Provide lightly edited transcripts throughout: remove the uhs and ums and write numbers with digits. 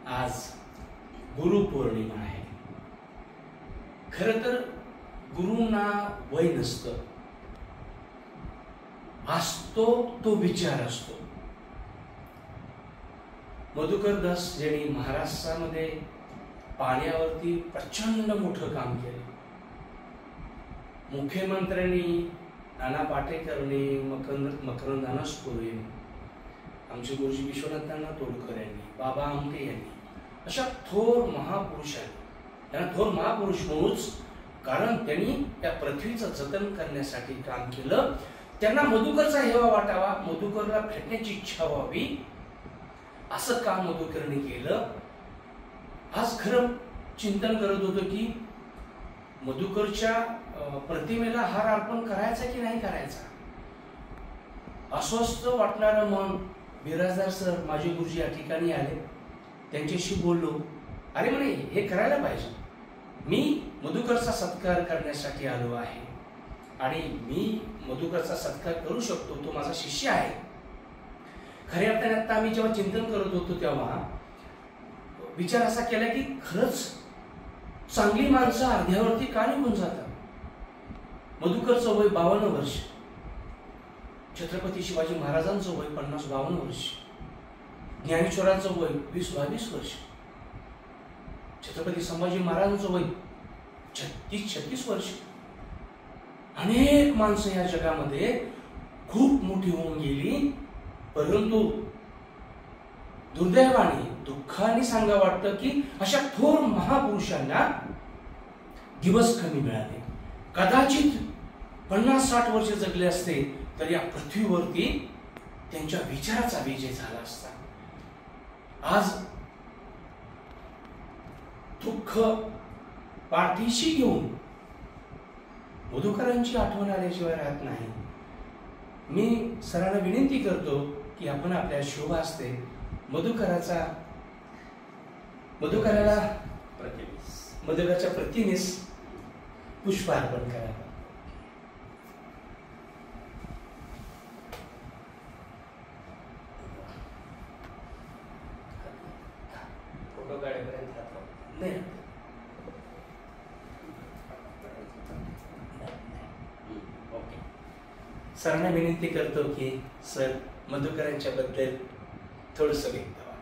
आज गुरुपौर्णिमा आहे। खरं तर गुरुंना वय नसतं, असतो तो विचार असतो। मधुकर दास यांनी महाराष्ट्रामध्ये पाण्यावरती प्रचंड मोठं काम केलं। मुख्यमंत्र्यांनी नाना पाटेकरनी, मकरंद अनासपुरे, आमचे गुरुजी विश्वनाथ तोडकर यांनी, बाबा आमटे यांनी, अशा थोर महापुरुषांनी, त्यांना थोर महापुरुष म्हणूच कारण त्यांनी त्या पृथ्वीचं जतन करण्यासाठी काम केलं। त्यांना मधुकरचा हेवा वाटावा, मधुकरला भेटण्याची इच्छा व्हावी, असं काम मधुकरने केलं। आज खरं चिंतन करत होतो की मधुकरच्या प्रतिमेला हार अर्पण करायचा की नाही करायचा। अस्वस्थ वाटणारं मन, बिराजदार सर माझे गुरुजी या ठिकाणी आले, त्यांच्याशी बोललो। अरे म्हणे हे करायला पाहिजे, मी मधुकरचा सत्कार करण्यासाठी आलो आहे आणि मी मधुकरचा सत्कार करू शकतो, तो माझा शिष्य आहे। खऱ्या अर्थाने आता आम्ही जेव्हा चिंतन करत होतो तेव्हा विचार असा केला की खरंच चांगली माणसं अर्ध्यावरती का निघून जातात। मधुकरचं वय 52 वर्ष, छत्रपती शिवाजी महाराजांचं वय 50-52 वर्ष, ज्ञानेश्वरांचं वय 20-22 वर्ष, छत्रपती संभाजी महाराजांचं वय 36-36 वर्ष। अनेक माणसं या जगामध्ये खूप मोठी होऊन गेली, परंतु दुर्दैवाने दुःखाने सांगा वाटतं की अशा थोर महापुरुषांना दिवस कमी मिळाले। कदाचित 50-60 वर्ष जगले असते तर या पृथ्वीवरती त्यांच्या विचाराचा विजय झाला असता। आज दुःख पाठीशी घेऊन मधुकरांची आठवण आल्याशिवाय राहत नाही। मी सरांना विनंती करतो की आपण आपल्या शुभ हस्ते मधुकराच्या प्रतिमेस पुष्प अर्पण करा। फोटो काढेपर्यंत नाही, सरांना विनंती करतो की सर मधुकरांच्या बद्दल थोडस व्यक्त व्हा।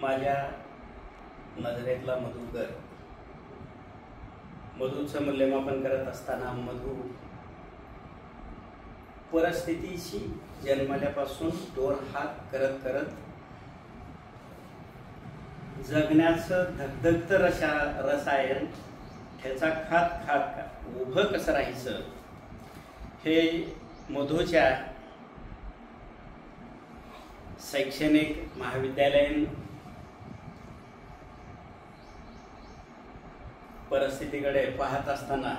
माझ्या नजरेतला मधुकर, मधूचं मूल्यमापन करत असताना मधू परिस्थितीशी जन्मल्यापासून 2 हात करत करत जगण्याचं धगधगतं रसायन ठेचा खात खात उभं कसं राहायचं हे मधूच्या शैक्षणिक महाविद्यालयीन परिस्थितीकडे पाहत असताना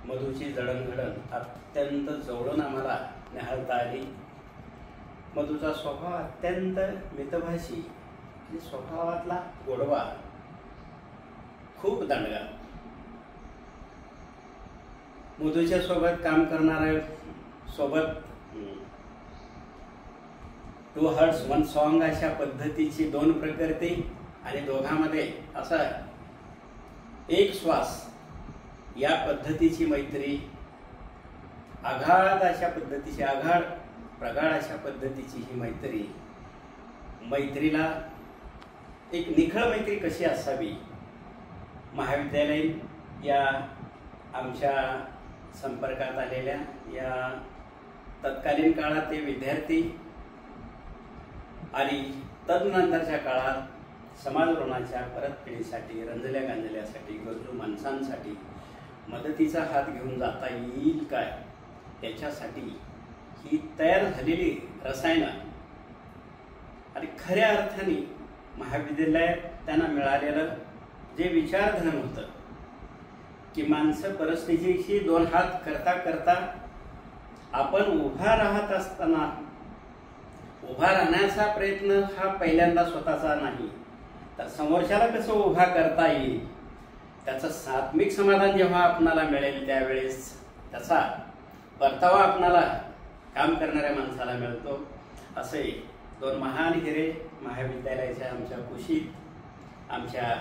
मधूची जडणघडण अत्यंत जवळून आम्हाला निहाळता आली। मधूचा स्वभाव अत्यंत मितभाषी, स्वभावातला गोडवा खूप दांडगा। मधूच्या सोबत काम करणाऱ्या सोबत 2 हार्ट्स 1 सॉन्ग अशा पद्धतीची 2 प्रकृती आणि दोघांमध्ये असा एक श्वास या पद्धतीची मैत्री, आघाड अशा पद्धतीची प्रगाढ अशा पद्धतीची ही मैत्रीला एक निखळ मैत्री कशी असावी, महाविद्यालयीन या आमच्या संपर्कात आलेल्या या तत्कालीन काळात ते विद्यार्थी आणि तदनंतरच्या काळात समाज ऋणाच्या परतफेडीसाठी, रंजल्या गांजल्यासाठी, गरजू माणसांसाठी मदतीचा हात घेऊन जाता येईल काय याच्यासाठी ही तयार झालेली रसायनं आणि खऱ्या अर्थाने महाविद्यालयात त्यांना मिळालेलं जे विचारधन होतं की माणसं परिस्थितीशी 2 हात करता करता आपण उभा राहत असताना उभा राहण्याचा प्रयत्न हा पहिल्यांदा स्वतःचा नाही तर समोरच्याला कसं उभा करता येईल त्याचं सात्विक समाधान जेव्हा आपणाला मिळेल त्यावेळेस त्याचा परतावा आपणाला काम करणाऱ्या माणसाला मिळतो. असे 2 महान हिरे महाविद्यालयाच्या आमच्या कुशीत आमच्या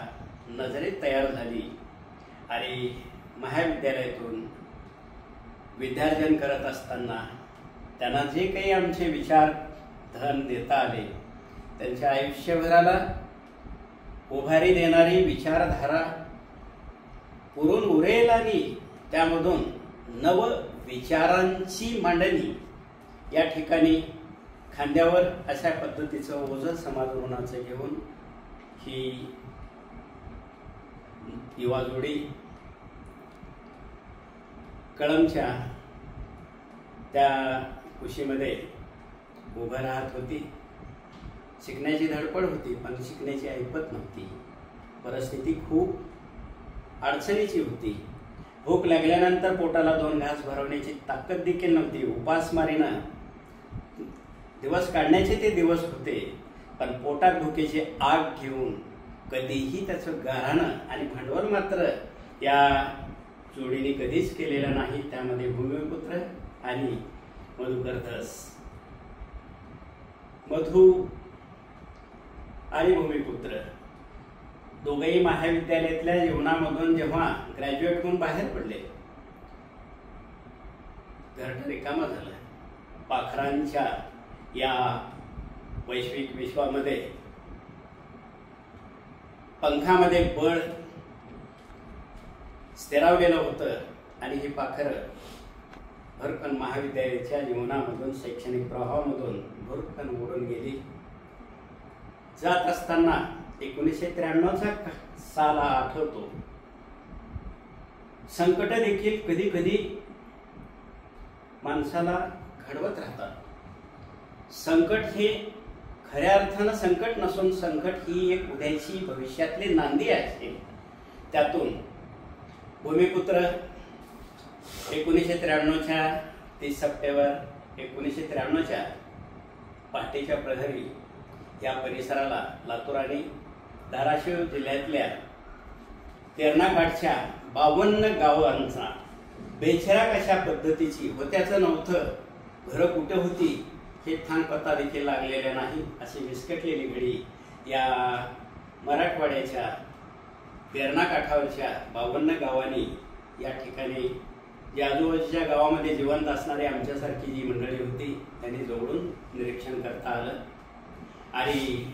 नजरेत तयार झाली आणि महाविद्यालयातून विद्यार्जन करत असताना त्यांना जे काही आमचे विचार धन देता आले, त्यांच्या आयुष्यभराला उभारी देणारी विचारधारा पुरून उरेल आणि त्यामधून नव विचारांची मांडणी या ठिकाणी खांद्यावर अशा पद्धतीचं ओझं समाज ऋणाचं घेऊन ही युवा जोडी कळमच्या त्या कुशीमध्ये उभं राहत होती. शिकण्याची धडपड होती, पण शिकण्याची ऐपत नव्हती. परिस्थिती खूप अडचणीची होती. भूक लागल्यानंतर पोटाला 2 घास भरवण्याची ताकद देखील नव्हती. उपासमारीनं दिवस काढण्याचे ते दिवस होते, पण पोटात भुकेची आग घेऊन कधीही त्याचं गाऱ्हाणं आणि भांडवल मात्र या जोडीने कधीच केलेलं नाही. त्यामध्ये भूमिपुत्र आणि मधुकर धस. मधू आणि भूमिपुत्र दोघेही महाविद्यालयातल्या जीवनामधून जेव्हा ग्रॅज्युएट होऊन बाहेर पडले, घरटं रिकामं झालं. पाखरांच्या या वैश्विक विश्वामध्ये पंखामध्ये बळ स्थिरावलेलं होतं आणि ही पाखरं भरकन महाविद्यालयाच्या जीवनामधून शैक्षणिक प्रवाहामधून भरकन उडून गेली. जात असताना 1993चा साल आठवतो. संकट देखील कधी कधी माणसाला घडवत राहतात. संकट हे खऱ्या अर्थानं संकट नसून संकट ही एक उद्याची भविष्यातली नांदी आहे. त्यातून भूमिपुत्र 1993च्या 30 सप्टेंबर 1993च्या पहाटेच्या प्रहरी या परिसराला लातूर आणि धाराशिव जिल्ह्यातल्या तेरणाघाटच्या 52 गावांचा बेचिराग अशा पद्धतीची होत्याचं नव्हतं, घरं कुठे होती हे ठाण पत्ता देखील लागलेला नाही, अशी विस्कटलेली घडी या मराठवाड्याच्या तेरणाकाठावरच्या 52 गावांनी या ठिकाणी या आजूबाजूच्या गावामध्ये जिवंत असणारी आमच्यासारखी जी मंडळी होती त्यांनी जवळून निरीक्षण करता आलं. आणि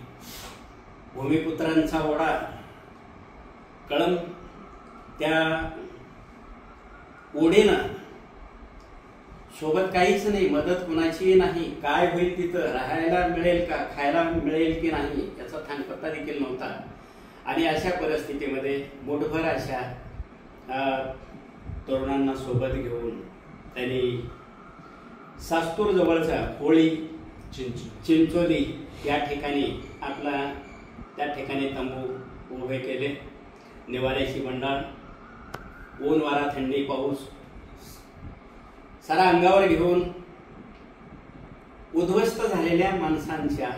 भूमिपुत्रांचा ओढा कळम त्या ओढीनं सोबत काहीच नाही, मदत कुणाची नाही, काय होईल तिथं, राहायला मिळेल का, खायला मिळेल की नाही याचा थांगपत्ता देखील नव्हता. आणि अशा परिस्थितीमध्ये मुठभर अशा तरुणांना सोबत घेऊन त्यांनी सास्तूर जवळचा होळी चिंचोली या ठिकाणी त्या ठिकाणी तंबू उभे केले. निवाऱ्याची बंडाळ, ऊन वारा थंडी पाऊस सारा अंगावर घेऊन उद्ध्वस्त झालेल्या माणसांच्या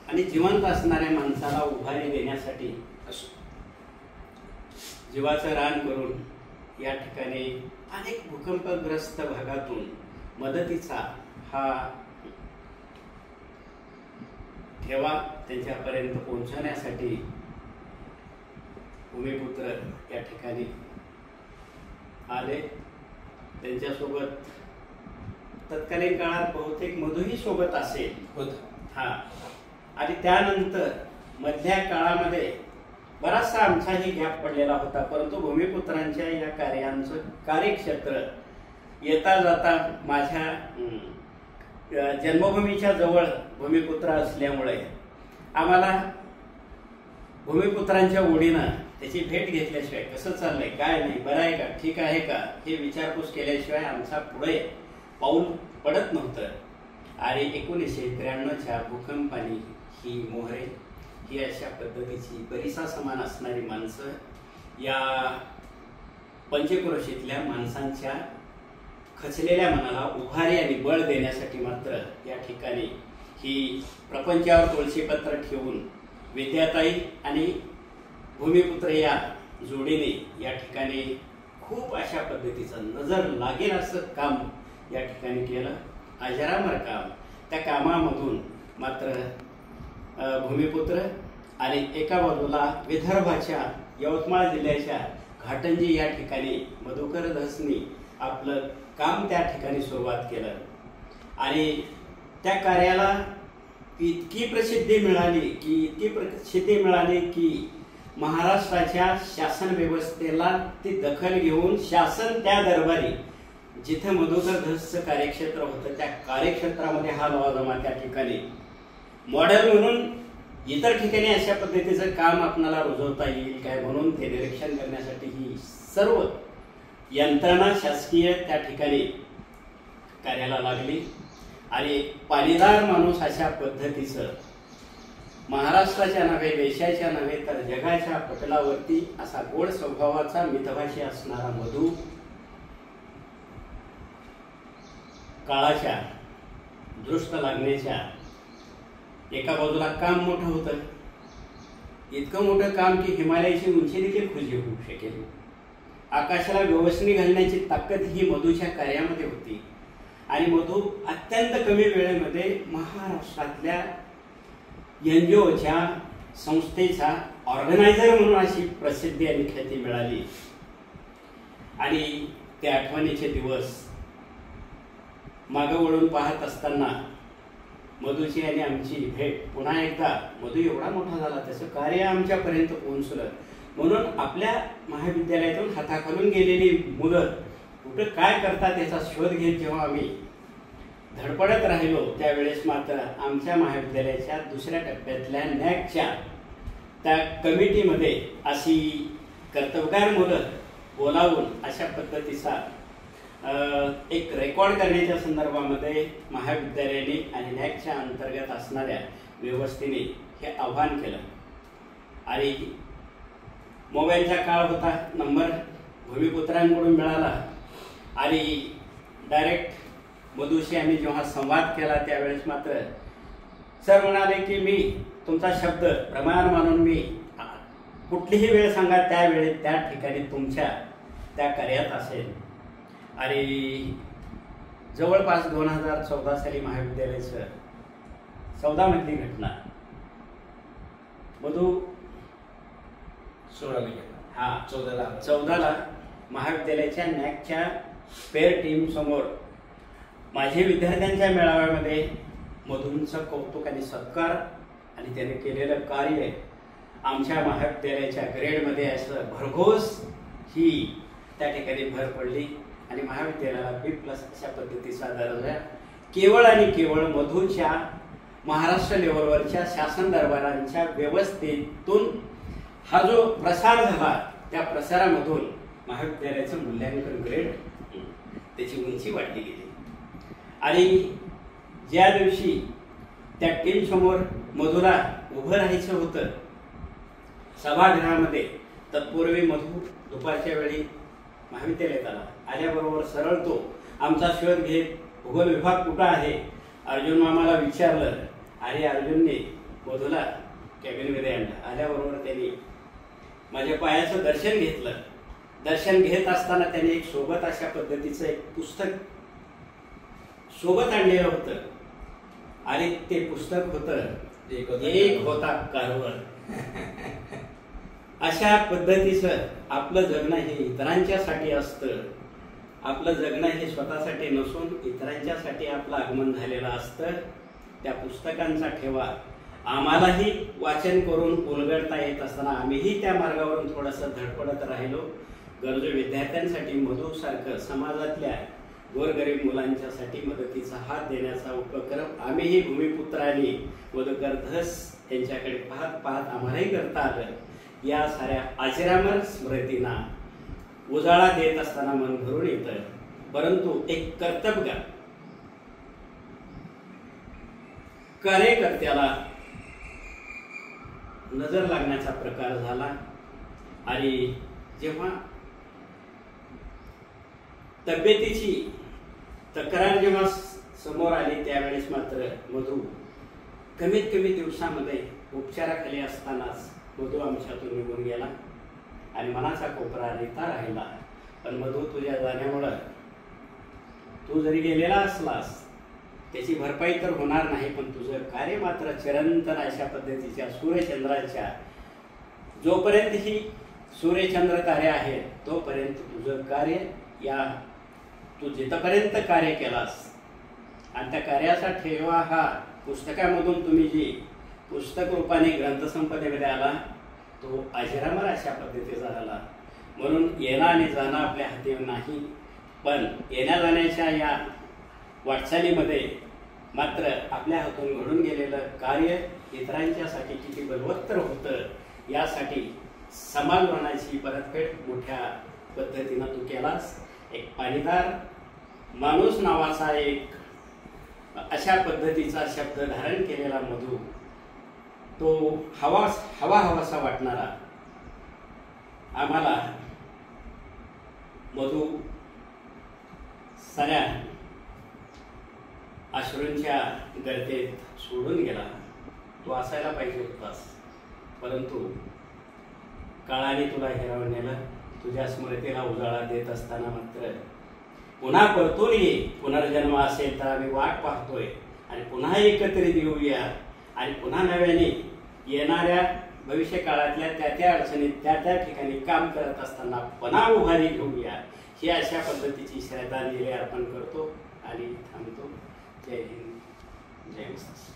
आणि जिवंत असणाऱ्या माणसाला उभारी देण्यासाठी जीवाचं रान करून या ठिकाणी अनेक भूकंपग्रस्त भागातून मदतीचा हा ठेवा त्यांच्यापर्यंत पोहोचवण्यासाठी भूमिपुत्र या ठिकाणी आले. त्यांच्यासोबत तत्कालीन काळात बहुतेक मधूही सोबत असेल हा. आणि त्यानंतर मधल्या काळामध्ये बराचसा आमचाही गॅप पडलेला होता, परंतु भूमिपुत्रांच्या या कार्यांचं कार्यक्षेत्र येता जाता माझ्या जन्मभूमीच्या जवळ भूमिपुत्र असल्यामुळे आम्हाला भूमिपुत्रांच्या ओढीनं त्याची भेट घेतल्याशिवाय कसं चाललंय, काय नाही, बरं आहे का, ठीक आहे का, हे विचारपूस केल्याशिवाय आमचा पुढे पाऊल पडत नव्हतं. आणि 1993च्या भूकंपाने ही मोहरे ही अशा पद्धतीची बरीचसा समान असणारी माणसं या पंचक्रोशीतल्या माणसांच्या खचलेल्या मनाला उभारी आणि बळ देण्यासाठी मात्र या ठिकाणी ही प्रपंचावर तुळशीपत्र ठेवून विद्याताई आणि भूमिपुत्र या जोडीने या ठिकाणी खूप अशा पद्धतीचं नजर लागेल असं काम या ठिकाणी केलं. अजरामर काम, त्या कामामधून मात्र भूमिपुत्र आणि एका बाजूला विदर्भाच्या यवतमाळ जिल्ह्याच्या घाटंजी या ठिकाणी मधुकर धसनी आपलं काम त्या ठिकाणी सुरुवात केलं आणि त्या कार्याला इतकी प्रसिद्धी मिळाली की महाराष्ट्राच्या शासन व्यवस्थेला ती दखल घेऊन शासन त्या दरबारी जिथं मधुकर धसचं कार्यक्षेत्र होतं त्या कार्यक्षेत्रामध्ये हा लवाजमा त्या ठिकाणी मॉडेल म्हणून इतर ठिकाणी अशा पद्धतीचं काम आपल्याला रुजवता येईल काय म्हणून ते निरीक्षण करण्यासाठी ही सर्व यंत्रणा शासकीय त्या ठिकाणी कार्याला लागली आणि पाणीदार माणूस अशा पद्धतीचं महाराष्ट्राच्या नव्हे देशाच्या नव्हे तर जगाच्या पटलावरती असा गोड स्वभावाचा मितभाषी असणारा मधू काळाच्या दृष्ट लागण्याच्या एका बाजूला काम मोठं होतं, इतकं मोठं काम की हिमालयाची उंची देखील खुजी होऊ शकेल, आकाशाला व्यवस्थी घालण्याची ताकद ही मधूच्या कार्यामध्ये होती आणि मधू अत्यंत कमी वेळेमध्ये महाराष्ट्रातल्या एनजीओच्या संस्थेचा ऑर्गनायझर म्हणून अशी प्रसिद्धी आणि ख्याती मिळाली आणि ते आठवणीचे दिवस मागे वळून पाहत असताना मधूची आणि आमची भेट पुन्हा एकदा मधू एवढा मोठा झाला त्याचं कार्य आमच्यापर्यंत पोहोचलं म्हणून आपल्या महाविद्यालयातून हाताखालून गेलेली मुलं कुठं काय करतात याचा शोध घेत जेव्हा आम्ही धडपडत राहिलो त्यावेळेस मात्र आमच्या महाविद्यालयाच्या दुसऱ्या टप्प्यातल्या नॅकच्या त्या कमिटीमध्ये अशी कर्तबगार मुलं बोलावून अशा पद्धतीचा एक रेकॉर्ड करण्याच्या संदर्भामध्ये महाविद्यालयाने आणि नॅकच्या अंतर्गत असणाऱ्या व्यवस्थेने हे आव्हान केलं आणि मोबाईलचा काळ होता, नंबर भूमिपुत्रांकडून मिळाला आणि डायरेक्ट मधूशी आम्ही जेव्हा संवाद केला त्यावेळेस मात्र सर म्हणाले की मी तुमचा शब्द प्रमाण मानून मी कुठलीही वेळ सांगा त्या वेळेत त्या ठिकाणी तुमच्या त्या कार्यात असेल आणि जवळपास 2014 साली महाविद्यालयाचं 14 मधली घटना मधू 14ला महाविद्यालयाच्या नॅकच्या पेअर टीम समोर माझे विद्यार्थ्यांच्या मेळाव्यामध्ये मधूंचं कौतुक आणि सत्कार आणि त्याने केलेलं कार्य आमच्या महाविद्यालयाच्या ग्रेडमध्ये असं भरघोस ही त्या ठिकाणी भर पडली आणि महाविद्यालयाला B+ अशा पद्धतीचा दर्जा केवळ आणि केवळ मधूच्या महाराष्ट्र लेवलवरच्या शासन दरबारांच्या व्यवस्थेतून हा जो प्रसार झाला त्या प्रसारामधून महाविद्यालयाचं मूल्यांकन ग्रेड त्याची उंची वाढली गेली आणि ज्या दिवशी त्या टीम समोर मधूला उभं राहायचं होतं सभागृहामध्ये तत्पूर्वी मधू दुपारच्या वेळी महाविद्यालयात आल्याबरोबर सरळ तो आमचा शोध घेत भूगोल विभाग कुठं आहे अर्जुन मामाला विचारलं आणि अर्जुनने मधूला कॅबिनमध्ये आणलं. आल्याबरोबर त्यांनी माझ्या पायाचं दर्शन घेतलं. दर्शन घेत असताना त्याने एक सोबत अशा पद्धतीचं एक पुस्तक सोबत आणलेलं होतं आणि ते पुस्तक होतं एक होता कारवळ. अशा पद्धतीचं आपलं जगणं हे इतरांच्यासाठी असतं. आपलं जगणं हे स्वतःसाठी नसून इतरांच्यासाठी आपलं आगमन झालेलं असतं. त्या पुस्तकांचा ठेवा आम्हालाही वाचन करून उलगडता येत असताना आम्हीही त्या मार्गावरून थोडंसं धडपडत राहिलो. गरजू विद्यार्थ्यांसाठी मधूसारखं समाजातल्या गोरगरीब मुलांच्यासाठी मदतीचा हात देण्याचा उपक्रम आम्हीही भूमिपुत्रांनी मधुकर धस यांच्याकडे पाहत पाहत आम्हालाही करता आलं. या साऱ्या अजरामर स्मृतींना उजाळा देत असताना मन भरून येतं. परंतु एक कर्तबगार कार्यकर्त्याला नजर लागण्याचा प्रकार झाला आणि जेव्हा तब्येतीची तक्रार जेव्हा समोर आली त्यावेळेस मात्र मधू कमीत कमी दिवसामध्ये उपचाराखाली असतानाच मधू आमच्यातून निघून गेला आणि मनाचा कोपरा रिता राहिला. पण मधू तुझ्या जाण्यामुळं तू जरी गेलेला असलास त्याची भरपाई तर होणार नाही, पण तुझं कार्य मात्र चिरंतन अशा पद्धतीच्या सूर्यचंद्राच्या, जोपर्यंत ही सूर्यचंद्र तारे आहेत तोपर्यंत तुझं कार्य, या तू जिथपर्यंत कार्य केलास आणि त्या कार्याचा ठेवा हा पुस्तकामधून तुम्ही जी पुस्तक रूपाने ग्रंथसंपदेमध्ये आला तो अजरामर अशा पद्धतीचा झाला. म्हणून येणं आणि जाणं आपल्या हाती नाही, पण येण्या जाण्याच्या या वाटचालीमध्ये मात्र आपल्या हातून घडून गेलेलं कार्य इतरांच्यासाठी किती बलवत्तर होतं यासाठी समाजवनाची परतफेड मोठ्या पद्धतीनं तू केलास. एक पाणीदार माणूस नावाचा एक अशा पद्धतीचा शब्द धारण केलेला मधू, तो हवासा वाटणारा आम्हाला मधू साऱ्या अश्रूंच्या गर्तेत सोडून गेला. तो असायला पाहिजे होतास, परंतु काळाने तुला हिरावून नेलं. तुझ्या स्मृतीला उजाळा देत असताना मात्र पुन्हा परतून ये, पुनर्जन्म असेल तर आम्ही वाट पाहतोय आणि पुन्हा एकत्रित येऊया आणि पुन्हा नव्याने येणाऱ्या भविष्य काळातल्या त्या अडचणीत त्या ठिकाणी काम करत असताना पुन्हा उभारी घेऊया. ही अशा पद्धतीची श्रद्धांजली अर्पण करतो आणि थांबतो. जय हिंद, जय महाराष्ट्र.